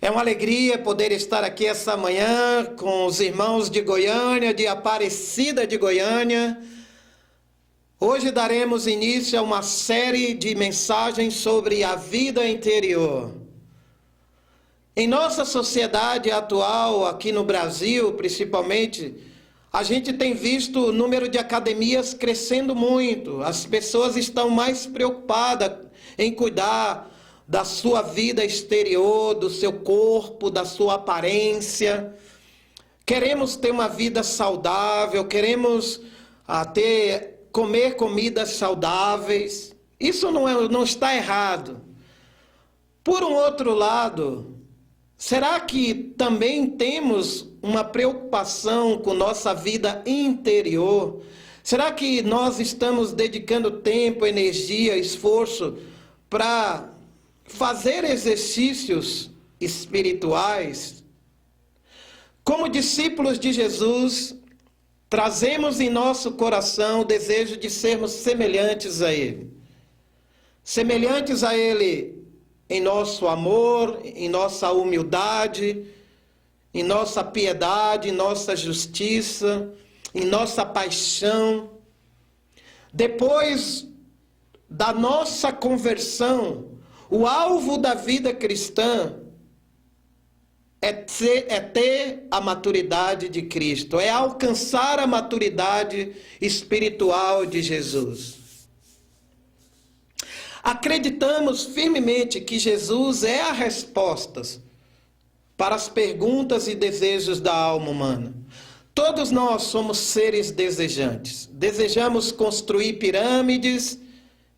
É uma alegria poder estar aqui essa manhã com os irmãos de Goiânia, de Aparecida de Goiânia. Hoje daremos início a uma série de mensagens sobre a vida interior. Em nossa sociedade atual, aqui no Brasil principalmente, a gente tem visto o número de academias crescendo muito. As pessoas estão mais preocupadas em cuidar da sua vida exterior, do seu corpo, da sua aparência. Queremos ter uma vida saudável, queremos comer comidas saudáveis. Isso não está errado. Por um outro lado, será que também temos uma preocupação com nossa vida interior? Será que nós estamos dedicando tempo, energia, esforço para fazer exercícios espirituais? Como discípulos de Jesus, trazemos em nosso coração o desejo de sermos semelhantes a Ele. Semelhantes a Ele em nosso amor, em nossa humildade, em nossa piedade, em nossa justiça, em nossa paixão. Depois da nossa conversão, o alvo da vida cristã é ter a maturidade de Cristo, é alcançar a maturidade espiritual de Jesus. Acreditamos firmemente que Jesus é a resposta para as perguntas e desejos da alma humana. Todos nós somos seres desejantes. Desejamos construir pirâmides,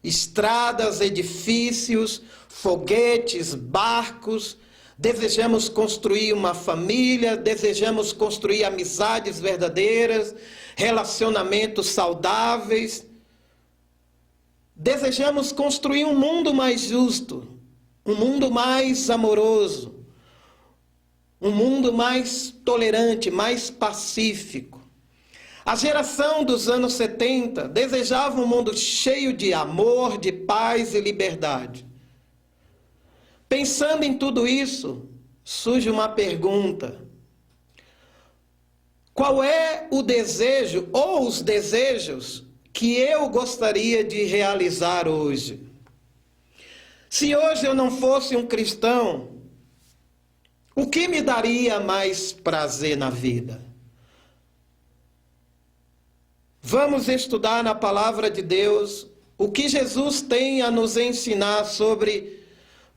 estradas, edifícios, foguetes, barcos. Desejamos construir uma família, desejamos construir amizades verdadeiras, relacionamentos saudáveis. Desejamos construir um mundo mais justo, um mundo mais amoroso, um mundo mais tolerante, mais pacífico. A geração dos anos 70 desejava um mundo cheio de amor, de paz e liberdade. Pensando em tudo isso, surge uma pergunta: qual é o desejo ou os desejos que eu gostaria de realizar hoje? Se hoje eu não fosse um cristão, o que me daria mais prazer na vida? Vamos estudar na palavra de Deus o que Jesus tem a nos ensinar sobre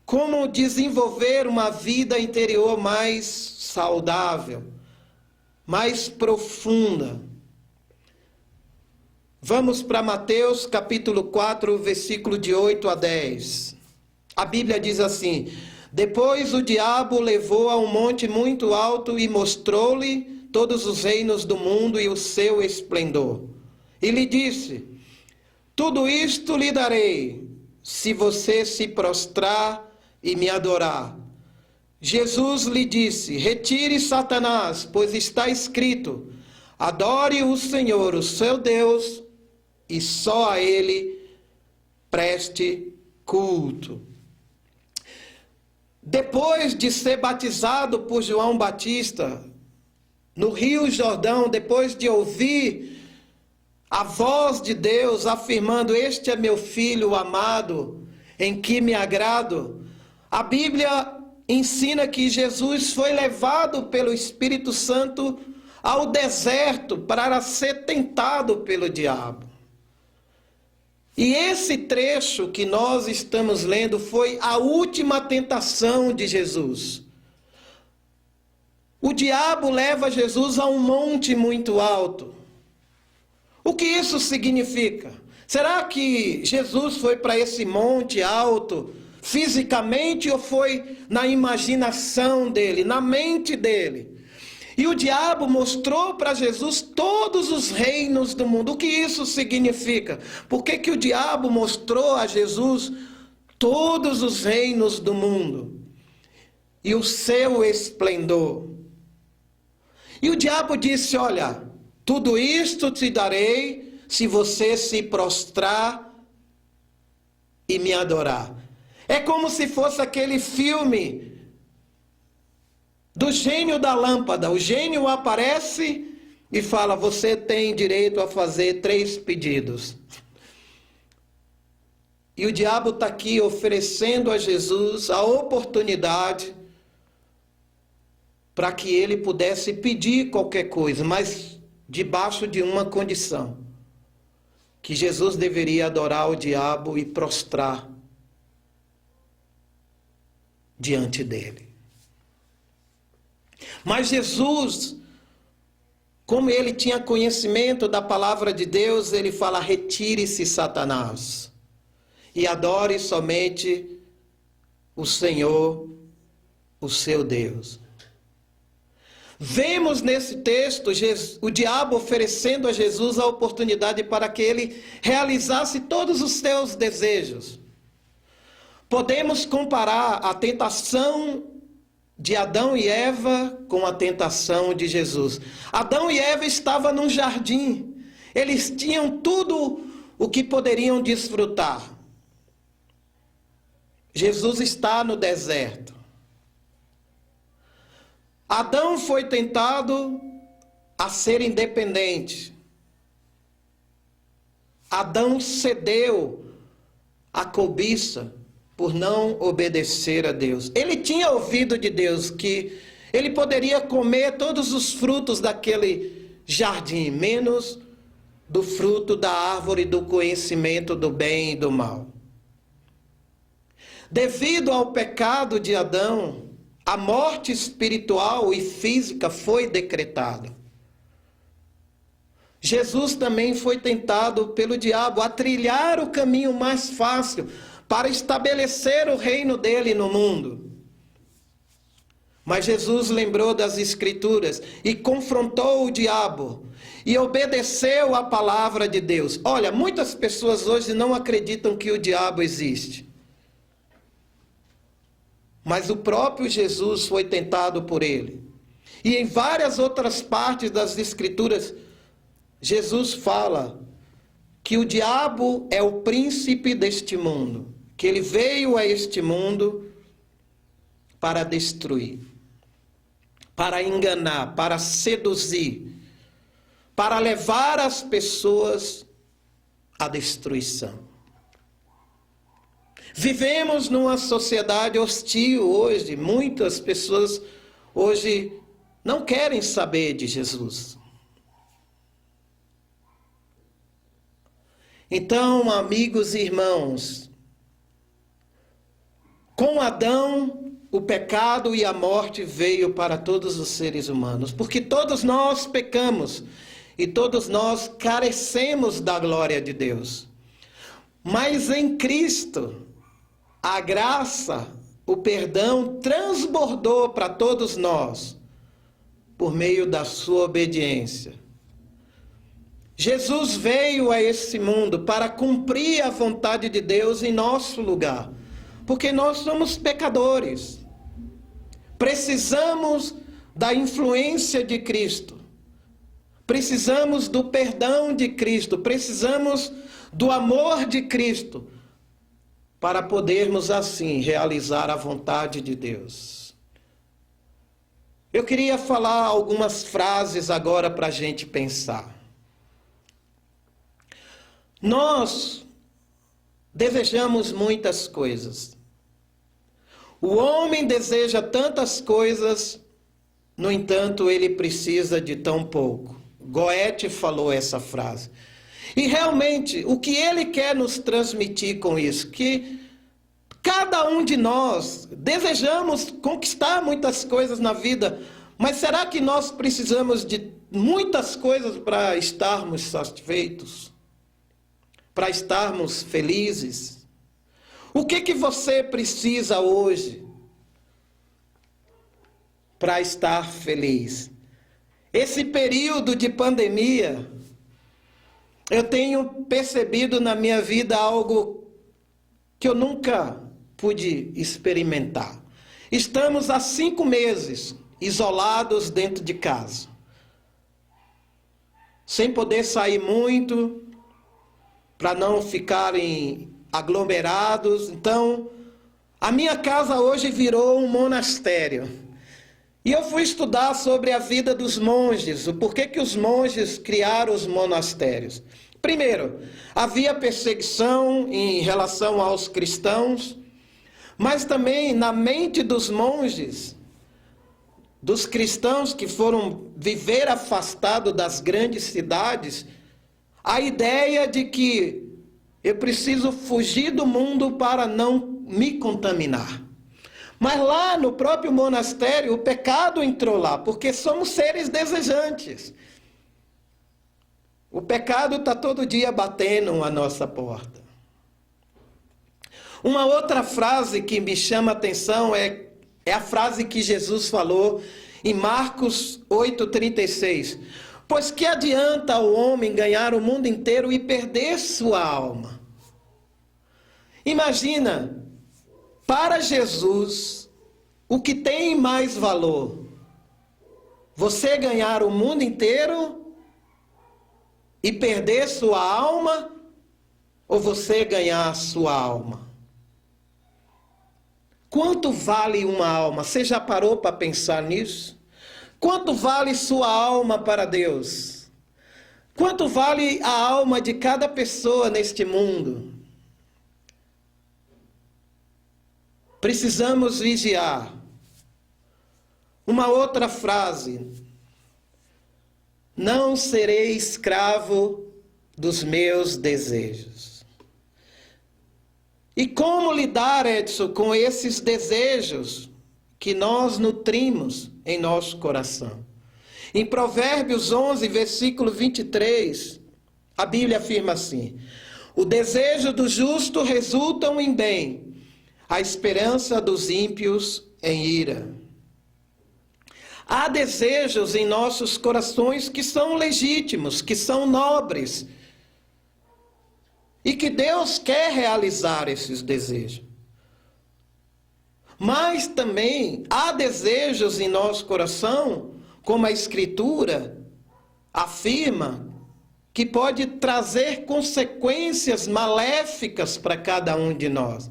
como desenvolver uma vida interior mais saudável, mais profunda. Vamos para Mateus capítulo 4, versículo de 8 a 10. A Bíblia diz assim: depois o diabo levou a um monte muito alto e mostrou-lhe todos os reinos do mundo e o seu esplendor. E lhe disse: tudo isto lhe darei, se você se prostrar e me adorar. Jesus lhe disse: retire Satanás, pois está escrito: adore o Senhor, o seu Deus, e só a Ele preste culto. Depois de ser batizado por João Batista no Rio Jordão, depois de ouvir a voz de Deus afirmando: este é meu filho amado, em que me agrado, a Bíblia ensina que Jesus foi levado pelo Espírito Santo ao deserto para ser tentado pelo diabo. E esse trecho que nós estamos lendo foi a última tentação de Jesus. O diabo leva Jesus a um monte muito alto. O que isso significa? Será que Jesus foi para esse monte alto fisicamente ou foi na imaginação dele, na mente dele? E o diabo mostrou para Jesus todos os reinos do mundo. O que isso significa? Por que o diabo mostrou a Jesus todos os reinos do mundo e o seu esplendor? E o diabo disse: olha, tudo isto te darei se você se prostrar e me adorar. É como se fosse aquele filme do gênio da lâmpada. O gênio aparece e fala: você tem direito a fazer 3 pedidos. E o diabo está aqui oferecendo a Jesus a oportunidade para que ele pudesse pedir qualquer coisa, mas debaixo de uma condição: que Jesus deveria adorar o diabo e prostrar diante dele. Mas Jesus, como ele tinha conhecimento da palavra de Deus, ele fala: retire-se, Satanás, e adore somente o Senhor, o seu Deus. Vemos nesse texto o diabo oferecendo a Jesus a oportunidade para que ele realizasse todos os seus desejos. Podemos comparar a tentação de Adão e Eva com a tentação de Jesus. Adão e Eva estavam num jardim. Eles tinham tudo o que poderiam desfrutar. Jesus está no deserto. Adão foi tentado a ser independente. Adão cedeu à cobiça por não obedecer a Deus. Ele tinha ouvido de Deus que ele poderia comer todos os frutos daquele jardim, menos do fruto da árvore do conhecimento do bem e do mal. Devido ao pecado de Adão, a morte espiritual e física foi decretada. Jesus também foi tentado pelo diabo a trilhar o caminho mais fácil para estabelecer o reino dele no mundo. Mas Jesus lembrou das Escrituras e confrontou o diabo e obedeceu à palavra de Deus. Olha, muitas pessoas hoje não acreditam que o diabo existe. Mas o próprio Jesus foi tentado por ele. E em várias outras partes das Escrituras, Jesus fala que o diabo é o príncipe deste mundo, que ele veio a este mundo para destruir, para enganar, para seduzir, para levar as pessoas à destruição. Vivemos numa sociedade hostil hoje. Muitas pessoas hoje não querem saber de Jesus. Então, amigos e irmãos, com Adão, o pecado e a morte veio para todos os seres humanos, porque todos nós pecamos e todos nós carecemos da glória de Deus. Mas em Cristo, a graça, o perdão transbordou para todos nós por meio da sua obediência. Jesus veio a esse mundo para cumprir a vontade de Deus em nosso lugar, porque nós somos pecadores. Precisamos da influência de Cristo. Precisamos do perdão de Cristo. Precisamos do amor de Cristo para podermos assim realizar a vontade de Deus. Eu queria falar algumas frases agora para a gente pensar. Nós desejamos muitas coisas. O homem deseja tantas coisas, no entanto, ele precisa de tão pouco. Goethe falou essa frase. E realmente, o que ele quer nos transmitir com isso? Que cada um de nós desejamos conquistar muitas coisas na vida, mas será que nós precisamos de muitas coisas para estarmos satisfeitos? Para estarmos felizes? O que você precisa hoje para estar feliz? Esse período de pandemia, eu tenho percebido na minha vida algo que eu nunca pude experimentar. Estamos há 5 meses isolados dentro de casa, sem poder sair muito, para não ficarem aglomerados. Então, a minha casa hoje virou um monastério. E eu fui estudar sobre a vida dos monges, o porquê que os monges criaram os monastérios. Primeiro, havia perseguição em relação aos cristãos, mas também na mente dos monges, dos cristãos que foram viver afastados das grandes cidades, a ideia de que eu preciso fugir do mundo para não me contaminar. Mas lá no próprio monastério, o pecado entrou lá, porque somos seres desejantes. O pecado está todo dia batendo à nossa porta. Uma outra frase que me chama a atenção é a frase que Jesus falou em Marcos 8,36. Pois que adianta ao homem ganhar o mundo inteiro e perder sua alma? Imagina, para Jesus, o que tem mais valor? Você ganhar o mundo inteiro e perder sua alma, ou você ganhar sua alma? Quanto vale uma alma? Você já parou para pensar nisso? Quanto vale sua alma para Deus? Quanto vale a alma de cada pessoa neste mundo? Precisamos vigiar. Uma outra frase: não serei escravo dos meus desejos. E como lidar, Edson, com esses desejos que nós nutrimos em nosso coração? Em Provérbios 11, versículo 23, a Bíblia afirma assim: o desejo do justo resulta em bem, a esperança dos ímpios em ira. Há desejos em nossos corações que são legítimos, que são nobres, e que Deus quer realizar esses desejos. Mas também há desejos em nosso coração, como a Escritura afirma, que pode trazer consequências maléficas para cada um de nós.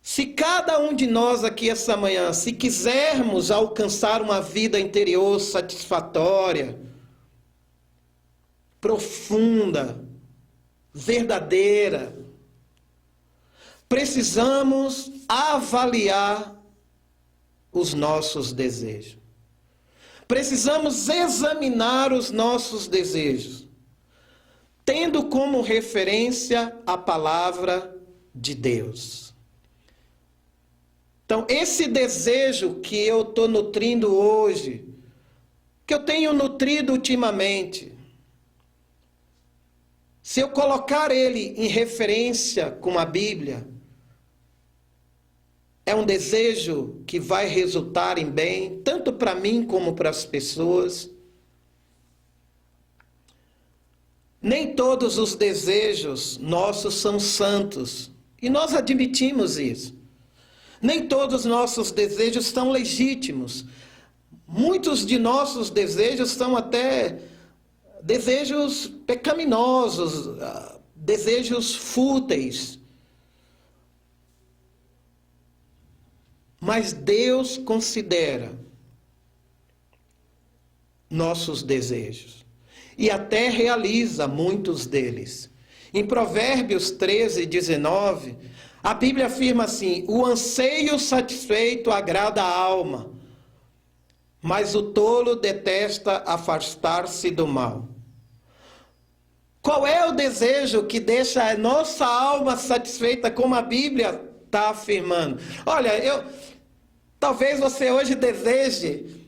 Se cada um de nós aqui essa manhã, se quisermos alcançar uma vida interior satisfatória, profunda, verdadeira, precisamos avaliar os nossos desejos. Precisamos examinar os nossos desejos, tendo como referência a palavra de Deus. Então, esse desejo que eu estou nutrindo hoje, que eu tenho nutrido ultimamente, se eu colocar ele em referência com a Bíblia, é um desejo que vai resultar em bem, tanto para mim como para as pessoas. Nem todos os desejos nossos são santos, e nós admitimos isso. Nem todos os nossos desejos são legítimos. Muitos de nossos desejos são até desejos pecaminosos, desejos fúteis. Mas Deus considera nossos desejos e até realiza muitos deles. Em Provérbios 13:19, a Bíblia afirma assim: o anseio satisfeito agrada a alma, mas o tolo detesta afastar-se do mal. Qual é o desejo que deixa a nossa alma satisfeita, como a Bíblia está afirmando? Olha, talvez você hoje deseje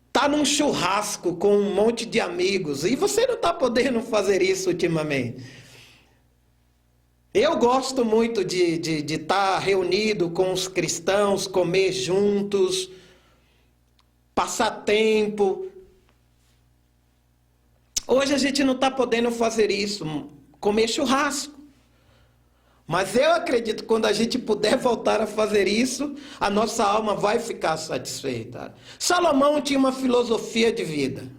estar num churrasco com um monte de amigos, e você não está podendo fazer isso ultimamente. Eu gosto muito de estar reunido com os cristãos, comer juntos, passar tempo. Hoje a gente não está podendo fazer isso, comer churrasco. Mas eu acredito que quando a gente puder voltar a fazer isso, a nossa alma vai ficar satisfeita. Salomão tinha uma filosofia de vida.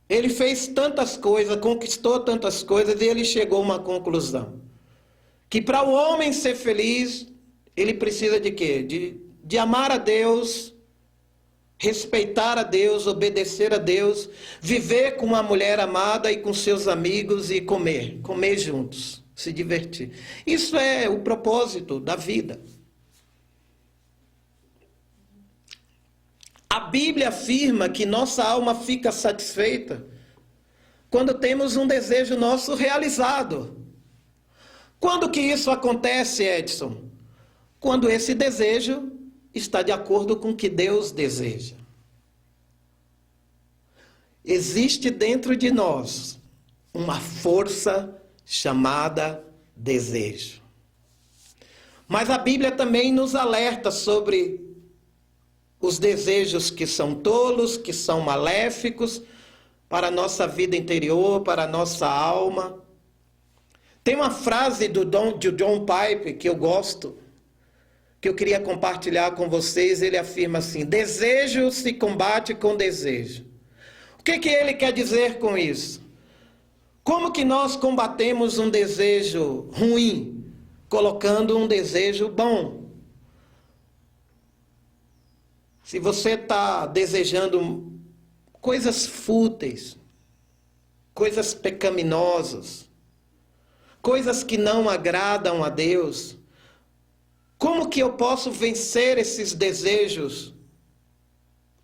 Ele fez tantas coisas, conquistou tantas coisas, e ele chegou a uma conclusão. Que para o homem ser feliz, ele precisa de quê? de amar a Deus, respeitar a Deus, obedecer a Deus, viver com uma mulher amada e com seus amigos e comer juntos, se divertir. Isso é o propósito da vida. A Bíblia afirma que nossa alma fica satisfeita quando temos um desejo nosso realizado. Quando que isso acontece, Edson? Quando esse desejo está de acordo com o que Deus deseja. Existe dentro de nós uma força chamada desejo. Mas a Bíblia também nos alerta sobre os desejos que são tolos, que são maléficos para a nossa vida interior, para a nossa alma. Tem uma frase de John Piper que eu gosto, que eu queria compartilhar com vocês. Ele afirma assim: desejo se combate com desejo. O que ele quer dizer com isso? Como que nós combatemos um desejo ruim? Colocando um desejo bom. Se você está desejando coisas fúteis, coisas pecaminosas, coisas que não agradam a Deus, como que eu posso vencer esses desejos?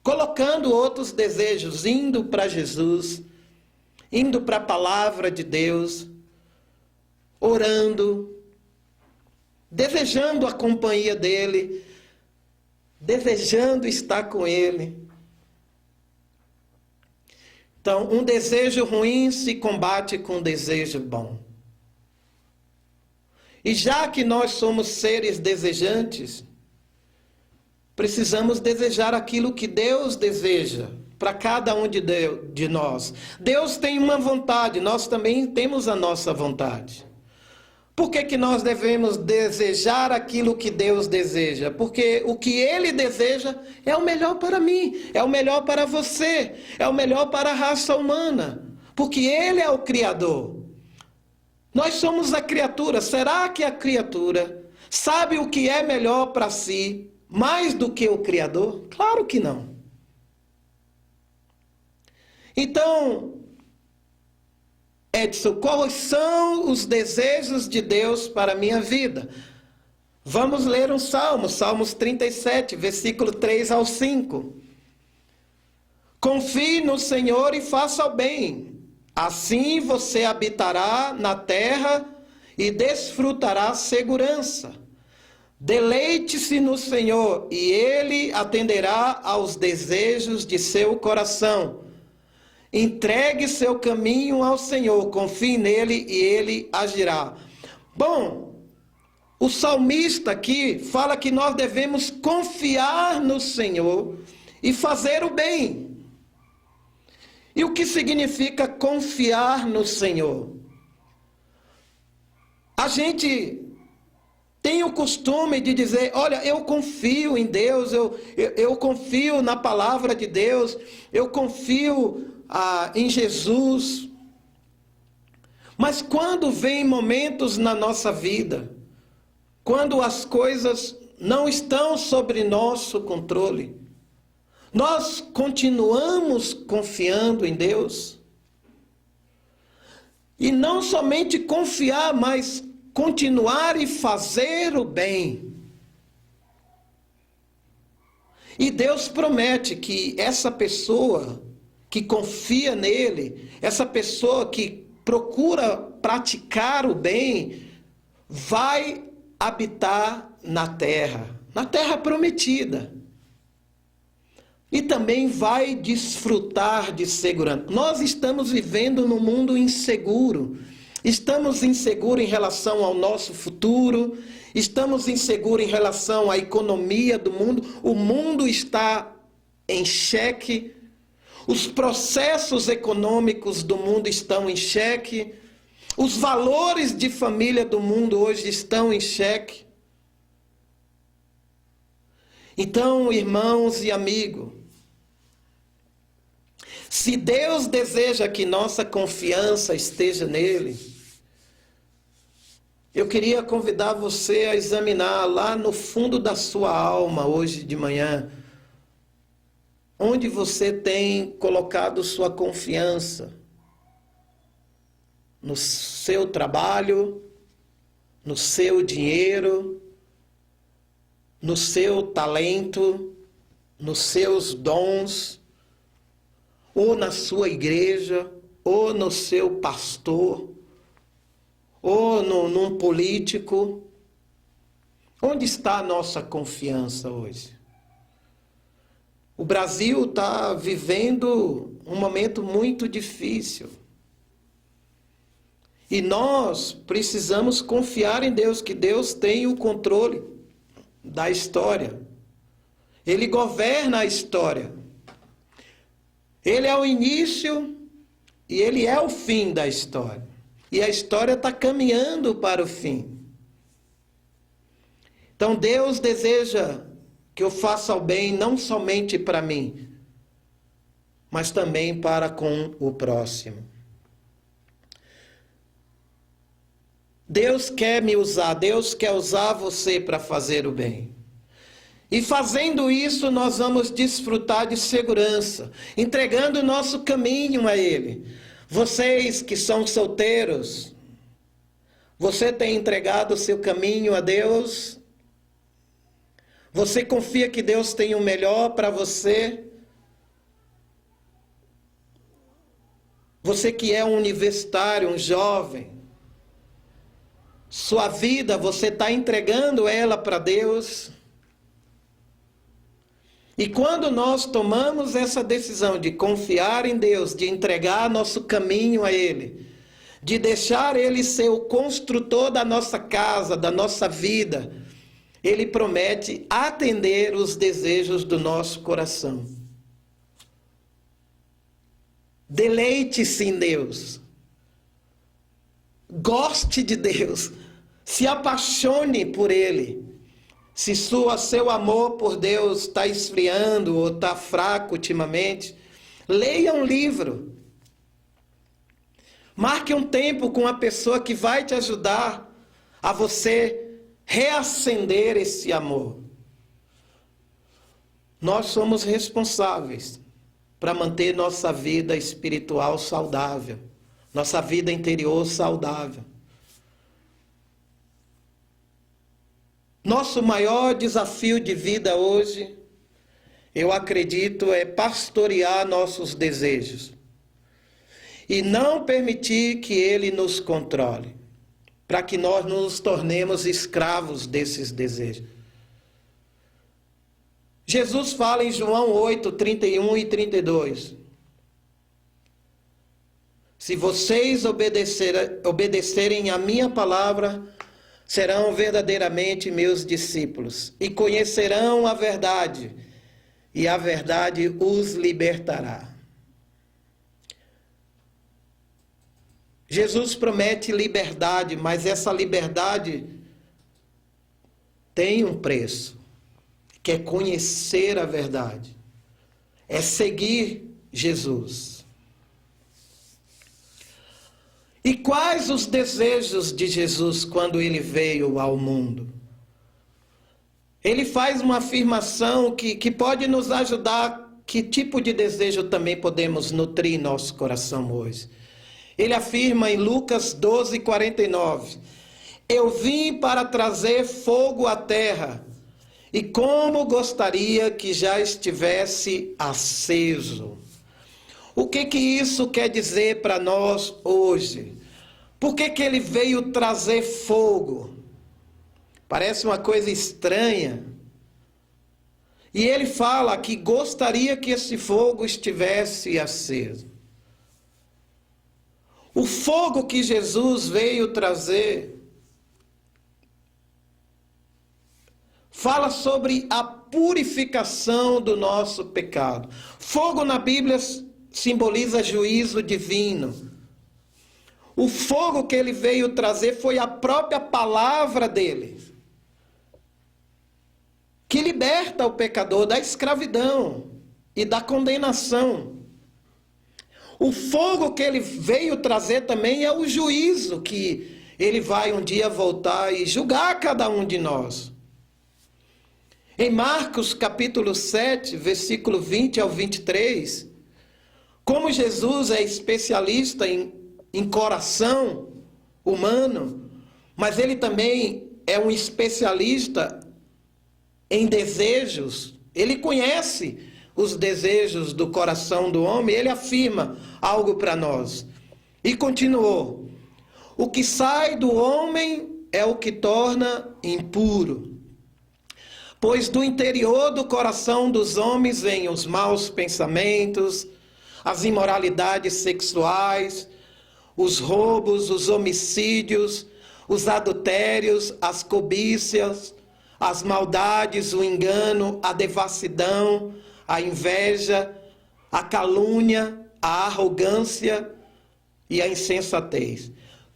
Colocando outros desejos, indo para Jesus, indo para a palavra de Deus, orando, desejando a companhia dEle, desejando estar com Ele. Então, um desejo ruim se combate com um desejo bom. E já que nós somos seres desejantes, precisamos desejar aquilo que Deus deseja para cada um de nós. Deus tem uma vontade, nós também temos a nossa vontade. Por que nós devemos desejar aquilo que Deus deseja? Porque o que Ele deseja é o melhor para mim, é o melhor para você, é o melhor para a raça humana. Porque Ele é o Criador. Nós somos a criatura. Será que a criatura sabe o que é melhor para si mais do que o Criador? Claro que não. Então, Edson, quais são os desejos de Deus para a minha vida? Vamos ler um salmo, Salmos 37, versículo 3 ao 5. Confie no Senhor e faça o bem. Assim você habitará na terra e desfrutará segurança. Deleite-se no Senhor e Ele atenderá aos desejos de seu coração. Entregue seu caminho ao Senhor, confie nele e Ele agirá. Bom, o salmista aqui fala que nós devemos confiar no Senhor e fazer o bem. E o que significa confiar no Senhor? A gente tem o costume de dizer, olha, eu confio em Deus, eu confio na palavra de Deus, eu confio em Jesus. Mas quando vem momentos na nossa vida, quando as coisas não estão sob nosso controle, nós continuamos confiando em Deus? E não somente confiar, mas continuar e fazer o bem. E Deus promete que essa pessoa que confia nele, essa pessoa que procura praticar o bem, vai habitar na terra prometida. E também vai desfrutar de segurança. Nós estamos vivendo num mundo inseguro. Estamos inseguros em relação ao nosso futuro. Estamos inseguros em relação à economia do mundo. O mundo está em xeque. Os processos econômicos do mundo estão em xeque. Os valores de família do mundo hoje estão em xeque. Então, irmãos e amigos, se Deus deseja que nossa confiança esteja nele, Eu queria convidar você a examinar lá no fundo da sua alma, hoje de manhã, onde você tem colocado sua confiança. No seu trabalho, no seu dinheiro, no seu talento, nos seus dons, ou na sua igreja, ou no seu pastor, ou num político. Onde está a nossa confiança hoje? O Brasil está vivendo um momento muito difícil. E nós precisamos confiar em Deus, que Deus tem o controle da história. Ele governa a história. Ele é o início e ele é o fim da história. E a história está caminhando para o fim. Então Deus deseja que eu faça o bem não somente para mim, mas também para com o próximo. Deus quer me usar, Deus quer usar você para fazer o bem. E fazendo isso, nós vamos desfrutar de segurança, entregando o nosso caminho a Ele. Vocês que são solteiros, você tem entregado o seu caminho a Deus? Você confia que Deus tem o melhor para você? Você que é um universitário, um jovem, sua vida, você está entregando ela para Deus? E quando nós tomamos essa decisão de confiar em Deus, de entregar nosso caminho a Ele, de deixar Ele ser o construtor da nossa casa, da nossa vida, Ele promete atender os desejos do nosso coração. Deleite-se em Deus. Goste de Deus. Se apaixone por Ele. Se seu amor por Deus está esfriando ou está fraco ultimamente, leia um livro. Marque um tempo com uma pessoa que vai te ajudar a você reacender esse amor. Nós somos responsáveis para manter nossa vida espiritual saudável, nossa vida interior saudável. Nosso maior desafio de vida hoje, eu acredito, é pastorear nossos desejos e não permitir que ele nos controle, para que nós não nos tornemos escravos desses desejos. Jesus fala em João 8, 31 e 32. Se vocês obedecerem a minha palavra, serão verdadeiramente meus discípulos e conhecerão a verdade, e a verdade os libertará. Jesus promete liberdade, mas essa liberdade tem um preço, que é conhecer a verdade, é seguir Jesus. E quais os desejos de Jesus quando ele veio ao mundo? Ele faz uma afirmação que pode nos ajudar. Que tipo de desejo também podemos nutrir nosso coração hoje? Ele afirma em Lucas 12, 49. Eu vim para trazer fogo à terra, e como gostaria que já estivesse aceso. O que isso quer dizer para nós hoje? Por que ele veio trazer fogo? Parece uma coisa estranha. E ele fala que gostaria que esse fogo estivesse aceso. O fogo que Jesus veio trazer fala sobre a purificação do nosso pecado. Fogo na Bíblia simboliza juízo divino. O fogo que ele veio trazer foi a própria palavra dele, que liberta o pecador da escravidão e da condenação. O fogo que ele veio trazer também é o juízo que Ele vai um dia voltar e julgar cada um de nós. Em Marcos capítulo 7, versículo 20 ao 23, como Jesus é especialista em coração humano, mas ele também é um especialista em desejos, ele conhece os desejos do coração do homem, ele afirma algo para nós. E continuou: o que sai do homem é o que torna impuro. Pois do interior do coração dos homens vêm os maus pensamentos, as imoralidades sexuais, os roubos, os homicídios, os adultérios, as cobiças, as maldades, o engano, a devassidão, a inveja, a calúnia, a arrogância e a insensatez.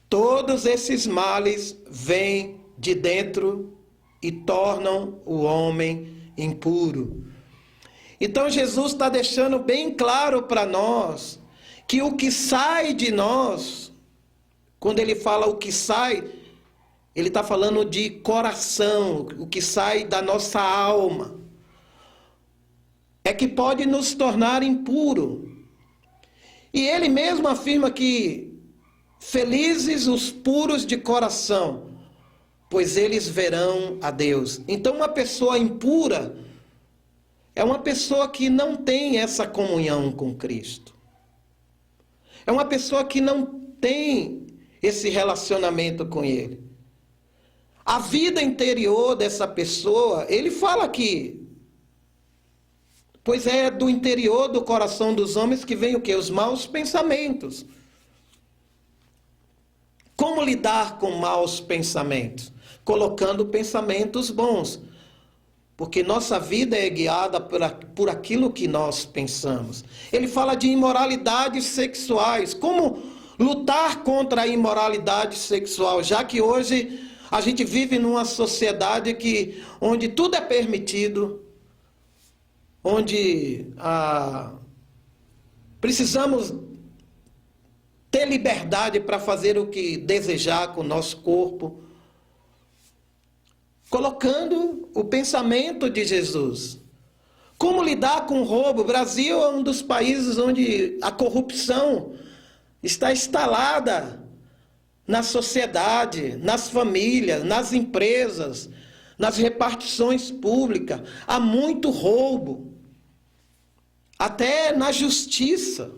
Todos esses males vêm de dentro e tornam o homem impuro. Então Jesus está deixando bem claro para nós que o que sai de nós, quando ele fala o que sai, ele está falando de coração, o que sai da nossa alma, é que pode nos tornar impuro. E ele mesmo afirma que felizes os puros de coração, pois eles verão a Deus. Então uma pessoa impura é uma pessoa que não tem essa comunhão com Cristo. É uma pessoa que não tem esse relacionamento com Ele. A vida interior dessa pessoa, ele fala aqui, pois é do interior do coração dos homens que vem o quê? Os maus pensamentos. Como lidar com maus pensamentos? Colocando pensamentos bons. Porque nossa vida é guiada por aquilo que nós pensamos. Ele fala de imoralidades sexuais. Como lutar contra a imoralidade sexual? Já que hoje a gente vive numa sociedade onde tudo é permitido, onde precisamos ter liberdade para fazer o que desejar com o nosso corpo, colocando o pensamento de Jesus. Como lidar com o roubo? O Brasil é um dos países onde a corrupção está instalada na sociedade, nas famílias, nas empresas, nas repartições públicas. Há muito roubo, até na justiça.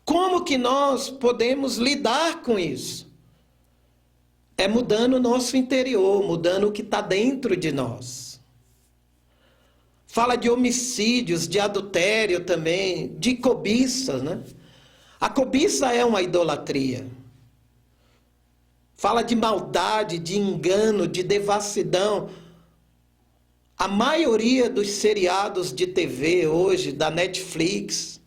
Como que nós podemos lidar com isso? É mudando o nosso interior, mudando o que está dentro de nós. Fala de homicídios, de adultério também, de cobiça, né? A cobiça é uma idolatria. Fala de maldade, de engano, de devassidão. A maioria dos seriados de TV hoje, da Netflix,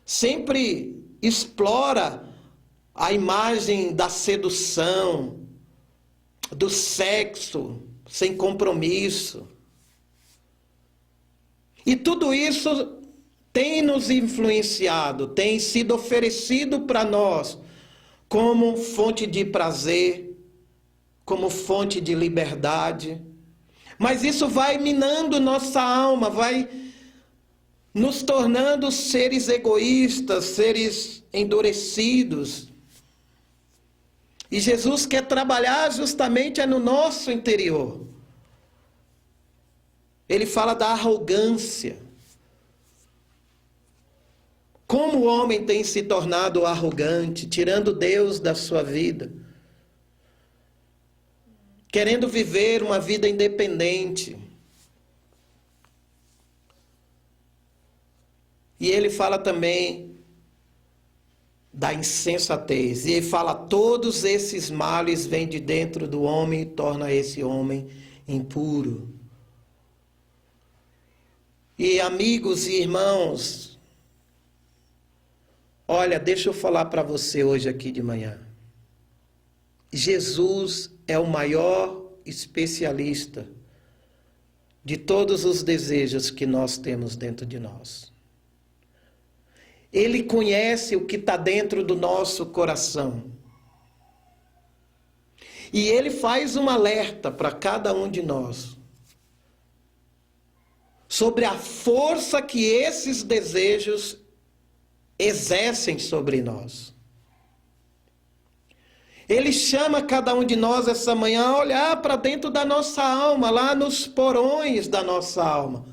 sempre explora a imagem da sedução, do sexo sem compromisso. E tudo isso tem nos influenciado, tem sido oferecido para nós como fonte de prazer, como fonte de liberdade. Mas isso vai minando nossa alma, vai nos tornando seres egoístas, seres endurecidos. E Jesus quer trabalhar justamente no nosso interior. Ele fala da arrogância. Como o homem tem se tornado arrogante, tirando Deus da sua vida, querendo viver uma vida independente. E ele fala também da insensatez. E ele fala, todos esses males vêm de dentro do homem e torna esse homem impuro. E amigos e irmãos, olha, deixa eu falar para você hoje aqui de manhã. Jesus é o maior especialista de todos os desejos que nós temos dentro de nós. Ele conhece o que está dentro do nosso coração. E ele faz um alerta para cada um de nós sobre a força que esses desejos exercem sobre nós. Ele chama cada um de nós essa manhã a olhar para dentro da nossa alma, lá nos porões da nossa alma.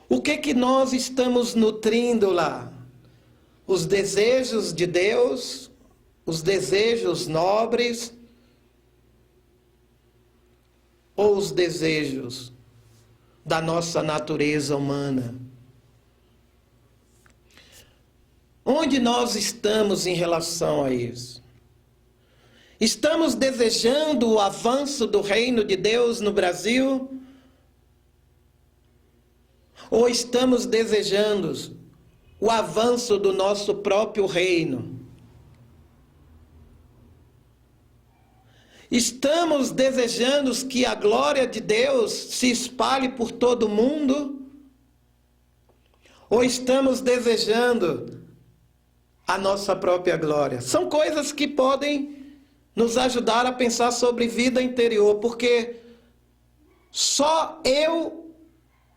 O que nós estamos nutrindo lá? Os desejos de Deus, os desejos nobres, ou os desejos da nossa natureza humana? Onde nós estamos em relação a isso? Estamos desejando o avanço do reino de Deus no Brasil? Ou estamos desejando o avanço do nosso próprio reino? Estamos desejando que a glória de Deus se espalhe por todo o mundo? Ou estamos desejando a nossa própria glória? São coisas que podem nos ajudar a pensar sobre vida interior, porque só eu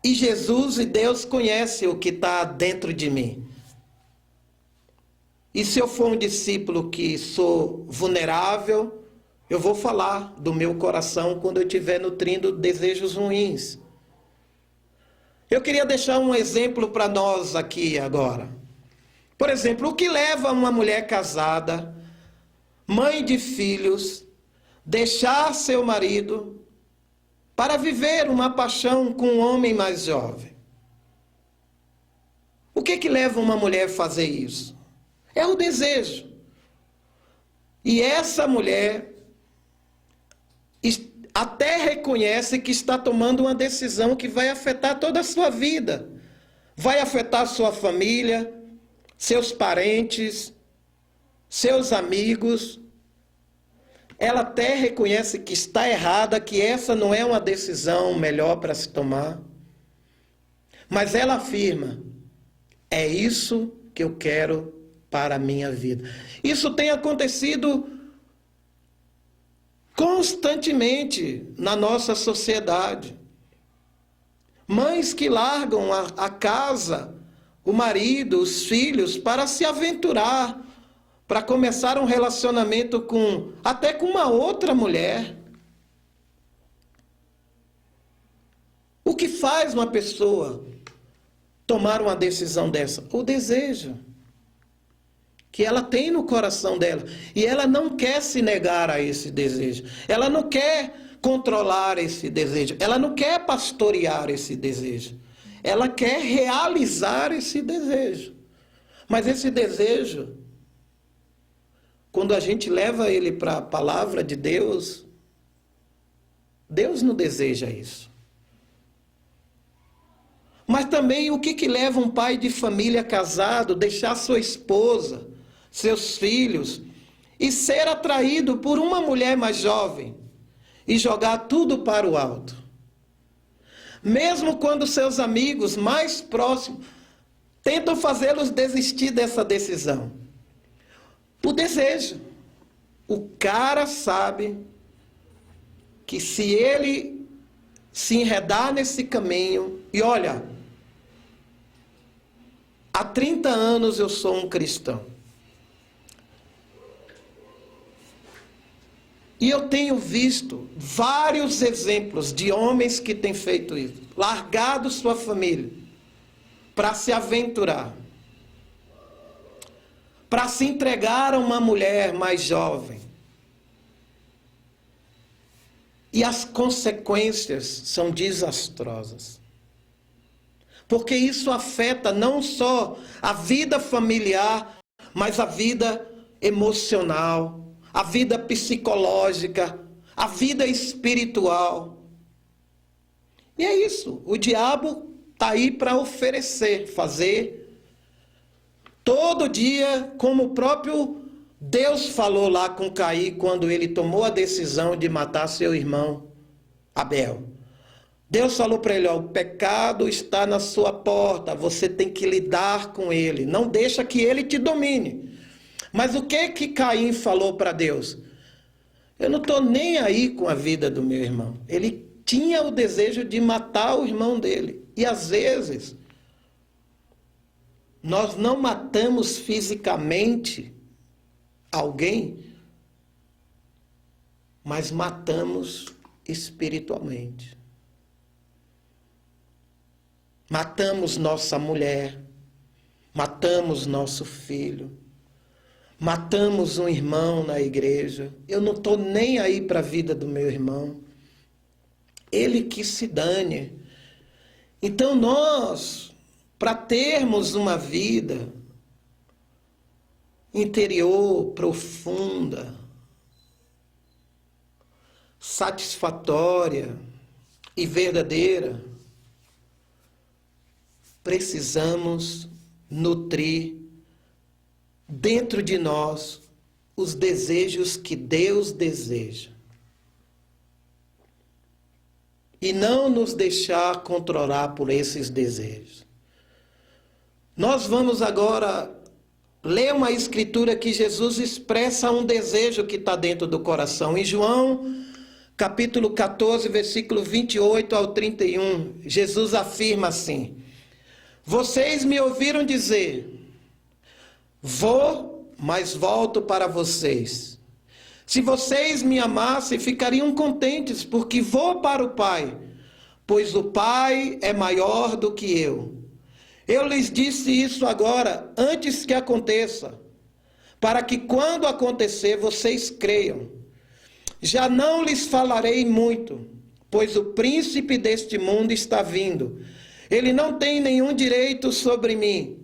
e Jesus e Deus conhecem o que está dentro de mim. E se eu for um discípulo que sou vulnerável, eu vou falar do meu coração quando eu estiver nutrindo desejos ruins. Eu queria deixar um exemplo para nós aqui agora. Por exemplo, o que leva uma mulher casada, mãe de filhos, deixar seu marido para viver uma paixão com um homem mais jovem? O que leva uma mulher a fazer isso? É o desejo. E essa mulher até reconhece que está tomando uma decisão que vai afetar toda a sua vida. Vai afetar sua família, seus parentes, seus amigos. Ela até reconhece que está errada, que essa não é uma decisão melhor para se tomar. Mas ela afirma: é isso que eu quero para a minha vida. Isso tem acontecido constantemente na nossa sociedade. Mães que largam a casa, o marido, os filhos, para se aventurar, para começar um relacionamento até com uma outra mulher. O que faz uma pessoa tomar uma decisão dessa? O desejo que ela tem no coração dela. E ela não quer se negar a esse desejo. Ela não quer controlar esse desejo. Ela não quer pastorear esse desejo. Ela quer realizar esse desejo. Mas esse desejo, quando a gente leva ele para a palavra de Deus, Deus não deseja isso. Mas também o que leva um pai de família casado deixar sua esposa, seus filhos, e ser atraído por uma mulher mais jovem e jogar tudo para o alto? Mesmo quando seus amigos mais próximos tentam fazê-los desistir dessa decisão. O desejo. O cara sabe que se ele se enredar nesse caminho, e olha, há 30 anos eu sou um cristão. E eu tenho visto vários exemplos de homens que têm feito isso, largado sua família para se aventurar, para se entregar a uma mulher mais jovem. E as consequências são desastrosas. Porque isso afeta não só a vida familiar, mas a vida emocional, a vida psicológica, a vida espiritual. E é isso, o diabo está aí para oferecer, fazer todo dia, como o próprio Deus falou lá com Caim, quando ele tomou a decisão de matar seu irmão Abel. Deus falou para ele: o pecado está na sua porta, você tem que lidar com ele, não deixa que ele te domine. Mas o que Caim falou para Deus? Eu não estou nem aí com a vida do meu irmão. Ele tinha o desejo de matar o irmão dele. E às vezes, nós não matamos fisicamente alguém, mas matamos espiritualmente. Matamos nossa mulher, matamos nosso filho, matamos um irmão na igreja. Eu não estou nem aí para a vida do meu irmão. Ele que se dane. Então nós, para termos uma vida interior, profunda, satisfatória e verdadeira, precisamos nutrir dentro de nós os desejos que Deus deseja. E não nos deixar controlar por esses desejos. Nós vamos agora ler uma escritura que Jesus expressa um desejo que está dentro do coração. Em João, capítulo 14, versículo 28 ao 31, Jesus afirma assim: vocês me ouviram dizer, vou, mas volto para vocês. Se vocês me amassem, ficariam contentes, porque vou para o Pai, pois o Pai é maior do que eu. Eu lhes disse isso agora, antes que aconteça, para que quando acontecer, vocês creiam. Já não lhes falarei muito, pois o príncipe deste mundo está vindo. Ele não tem nenhum direito sobre mim.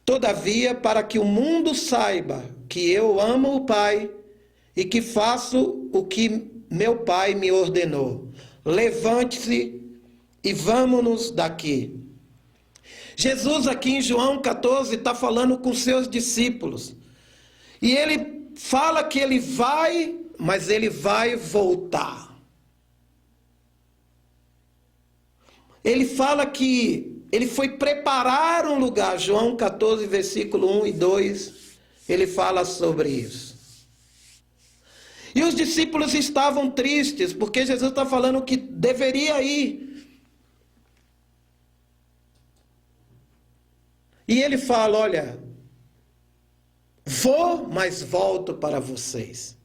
Todavia, para que o mundo saiba que eu amo o Pai e que faço o que meu Pai me ordenou. Levante-se e vamos-nos daqui. Jesus aqui em João 14 está falando com seus discípulos. E ele fala que ele vai, mas ele vai voltar. Ele fala que ele foi preparar um lugar. João 14, versículo 1 e 2, ele fala sobre isso. E os discípulos estavam tristes, porque Jesus está falando que deveria ir. E ele fala, olha, vou, mas volto para vocês.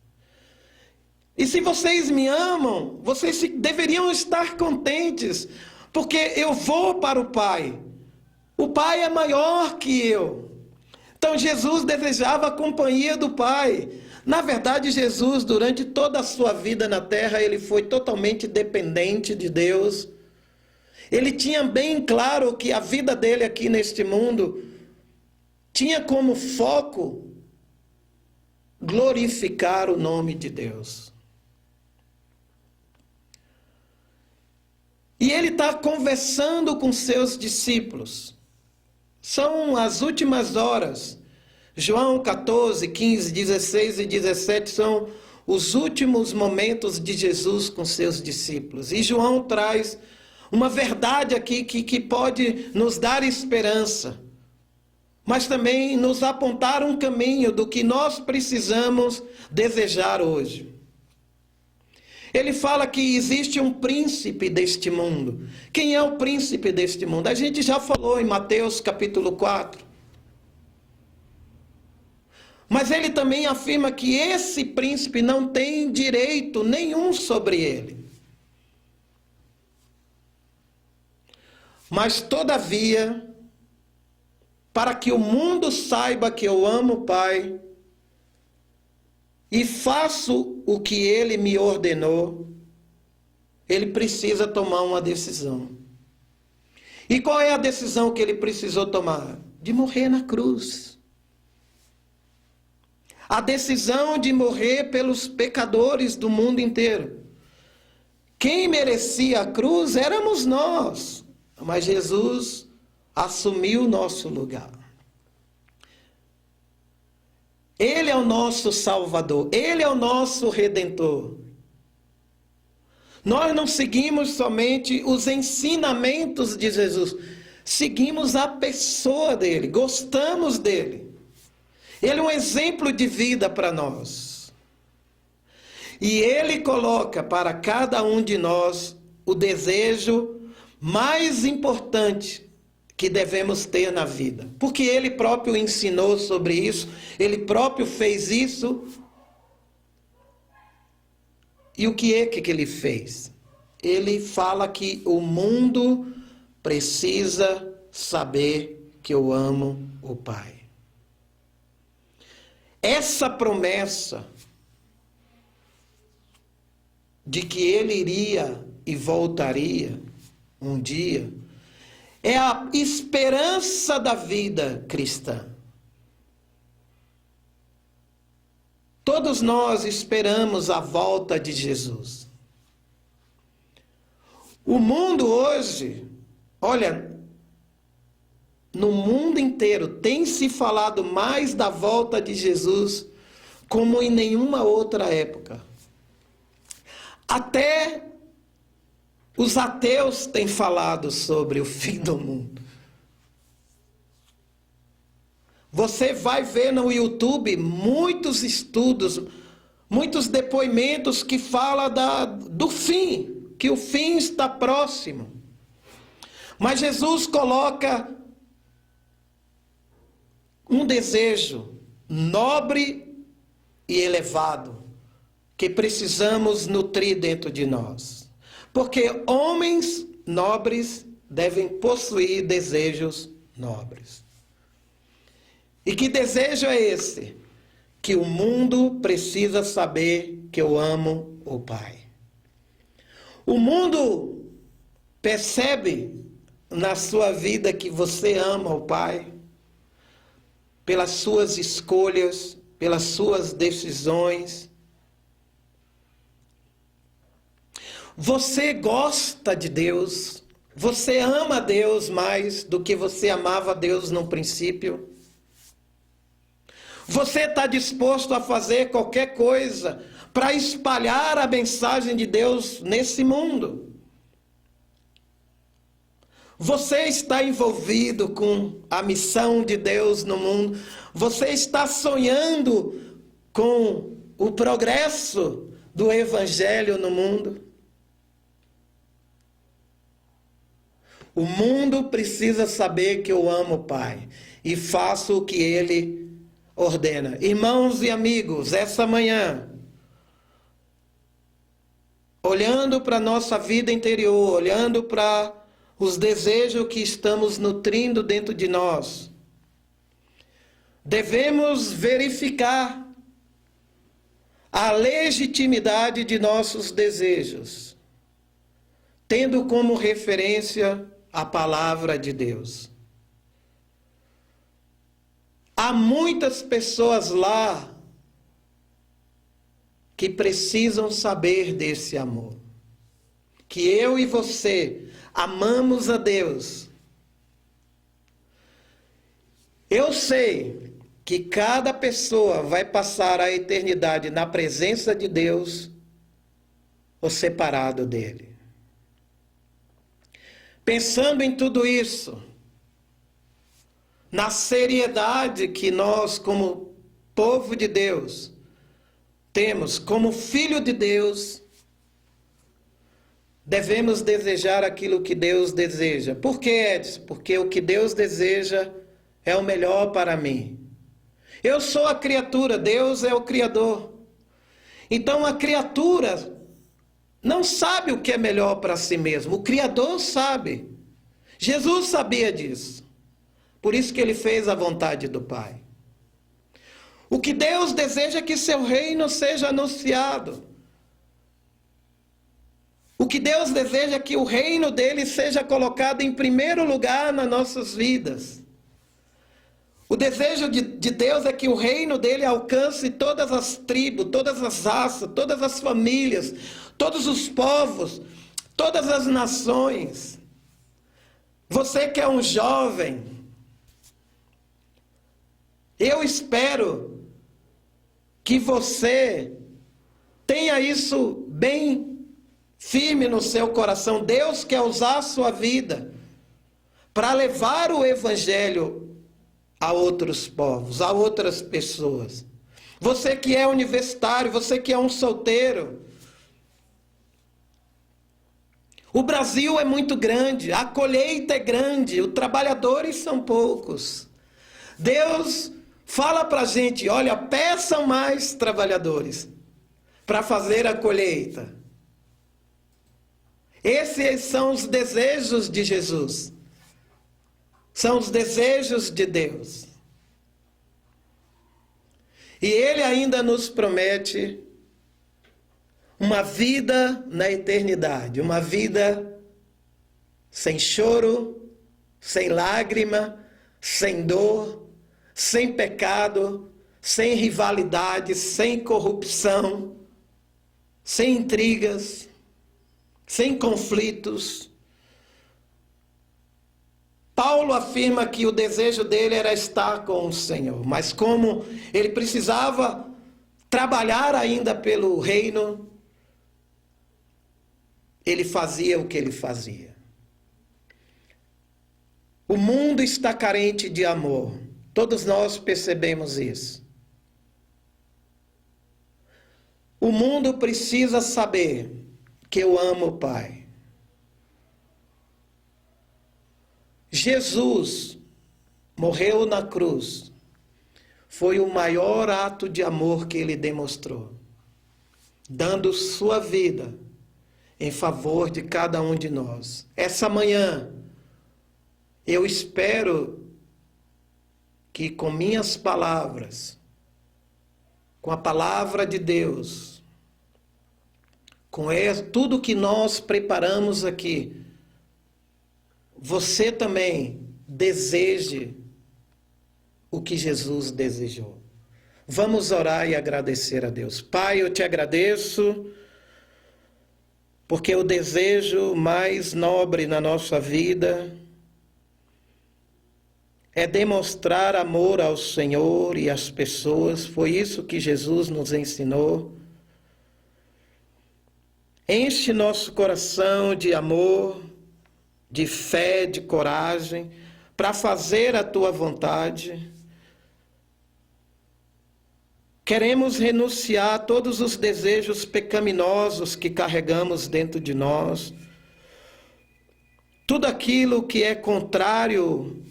E se vocês me amam, vocês deveriam estar contentes, porque eu vou para o Pai. O Pai é maior que eu. Então Jesus desejava a companhia do Pai. Na verdade, Jesus, durante toda a sua vida na terra, ele foi totalmente dependente de Deus. Ele tinha bem claro que a vida dele aqui neste mundo tinha como foco glorificar o nome de Deus. E ele está conversando com seus discípulos. São as últimas horas. João 14, 15, 16 e 17 são os últimos momentos de Jesus com seus discípulos. E João traz uma verdade aqui que pode nos dar esperança, mas também nos apontar um caminho do que nós precisamos desejar hoje. Ele fala que existe um príncipe deste mundo. Quem é o príncipe deste mundo? A gente já falou em Mateus capítulo 4. Mas ele também afirma que esse príncipe não tem direito nenhum sobre ele. Mas, todavia, para que o mundo saiba que eu amo o Pai e faço o que ele me ordenou, ele precisa tomar uma decisão. E qual é a decisão que ele precisou tomar? De morrer na cruz. A decisão de morrer pelos pecadores do mundo inteiro. Quem merecia a cruz éramos nós, mas Jesus assumiu o nosso lugar. Ele é o nosso Salvador, Ele é o nosso Redentor. Nós não seguimos somente os ensinamentos de Jesus, seguimos a pessoa dele, gostamos dele. Ele é um exemplo de vida para nós. E Ele coloca para cada um de nós o desejo mais importante que devemos ter na vida. Porque Ele próprio ensinou sobre isso, Ele próprio fez isso. E o que é que Ele fez? Ele fala que o mundo precisa saber que eu amo o Pai. Essa promessa de que Ele iria e voltaria um dia é a esperança da vida cristã. Todos nós esperamos a volta de Jesus. O mundo hoje, olha, no mundo inteiro tem se falado mais da volta de Jesus como em nenhuma outra época. Até os ateus têm falado sobre o fim do mundo. Você vai ver no YouTube muitos estudos, muitos depoimentos que falam do fim, que o fim está próximo. Mas Jesus coloca um desejo nobre e elevado que precisamos nutrir dentro de nós. Porque homens nobres devem possuir desejos nobres. E que desejo é esse? Que o mundo precisa saber que eu amo o Pai. O mundo percebe na sua vida que você ama o Pai, pelas suas escolhas, pelas suas decisões. Você gosta de Deus, você ama Deus mais do que você amava Deus no princípio. Você está disposto a fazer qualquer coisa para espalhar a mensagem de Deus nesse mundo. Você está envolvido com a missão de Deus no mundo. Você está sonhando com o progresso do Evangelho no mundo. O mundo precisa saber que eu amo o Pai e faço o que Ele ordena. Irmãos e amigos, essa manhã, olhando para a nossa vida interior, olhando para os desejos que estamos nutrindo dentro de nós, devemos verificar a legitimidade de nossos desejos, tendo como referência a palavra de Deus. Há muitas pessoas lá que precisam saber desse amor. Que eu e você amamos a Deus. Eu sei que cada pessoa vai passar a eternidade na presença de Deus ou separado dele. Pensando em tudo isso, na seriedade que nós, como povo de Deus, temos, como filho de Deus, devemos desejar aquilo que Deus deseja. Por que, Edson? Porque o que Deus deseja é o melhor para mim. Eu sou a criatura, Deus é o Criador. Então a criatura não sabe o que é melhor para si mesmo. O Criador sabe. Jesus sabia disso. Por isso que ele fez a vontade do Pai. O que Deus deseja é que seu reino seja anunciado. O que Deus deseja é que o reino dele seja colocado em primeiro lugar nas nossas vidas. O desejo de Deus é que o reino dele alcance todas as tribos, todas as raças, todas as famílias, todos os povos, todas as nações. Você que é um jovem, eu espero que você tenha isso bem firme no seu coração. Deus quer usar a sua vida para levar o Evangelho a outros povos, a outras pessoas. Você que é universitário, você que é um solteiro. O Brasil é muito grande, a colheita é grande, os trabalhadores são poucos. Deus fala para a gente, olha, peçam mais trabalhadores para fazer a colheita. Esses são os desejos de Jesus. São os desejos de Deus. E Ele ainda nos promete uma vida na eternidade, uma vida sem choro, sem lágrima, sem dor, sem pecado, sem rivalidade, sem corrupção, sem intrigas, sem conflitos. Paulo afirma que o desejo dele era estar com o Senhor, mas como ele precisava trabalhar ainda pelo reino, ele fazia o que ele fazia. O mundo está carente de amor. Todos nós percebemos isso. O mundo precisa saber que eu amo o Pai. Jesus morreu na cruz. Foi o maior ato de amor que ele demonstrou, dando sua vida em favor de cada um de nós. Essa manhã, eu espero que com minhas palavras, com a palavra de Deus, com tudo que nós preparamos aqui, você também deseje o que Jesus desejou. Vamos orar e agradecer a Deus. Pai, eu te agradeço, porque o desejo mais nobre na nossa vida é demonstrar amor ao Senhor e às pessoas. Foi isso que Jesus nos ensinou. Enche nosso coração de amor, de fé, de coragem, para fazer a tua vontade. Queremos renunciar a todos os desejos pecaminosos que carregamos dentro de nós. Tudo aquilo que é contrário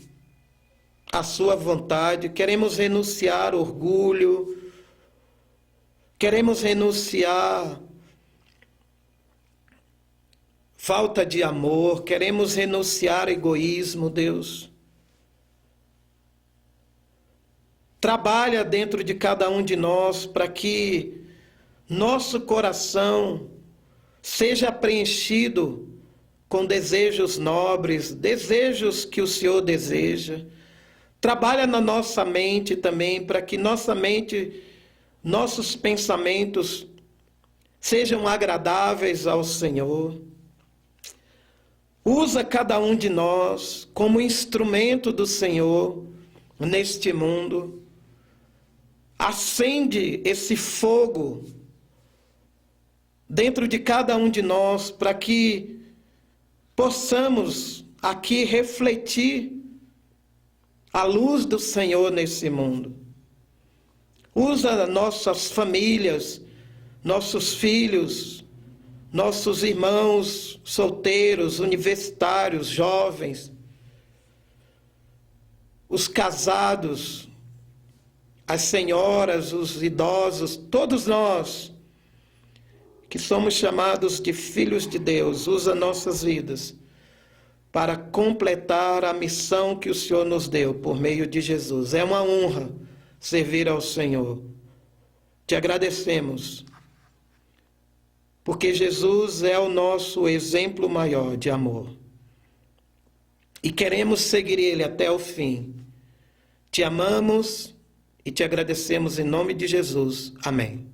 à sua vontade. Queremos renunciar ao orgulho. Queremos renunciar falta de amor, queremos renunciar ao egoísmo, Deus. Trabalha dentro de cada um de nós para que nosso coração seja preenchido com desejos nobres, desejos que o Senhor deseja. Trabalha na nossa mente também para que nossa mente, nossos pensamentos sejam agradáveis ao Senhor. Usa cada um de nós como instrumento do Senhor neste mundo. Acende esse fogo dentro de cada um de nós para que possamos aqui refletir a luz do Senhor nesse mundo. Usa nossas famílias, nossos filhos, nossos irmãos solteiros, universitários, jovens, os casados, as senhoras, os idosos, todos nós que somos chamados de filhos de Deus. Usa nossas vidas para completar a missão que o Senhor nos deu por meio de Jesus. É uma honra servir ao Senhor. Te agradecemos, porque Jesus é o nosso exemplo maior de amor. E queremos seguir Ele até o fim. Te amamos e te agradecemos em nome de Jesus. Amém.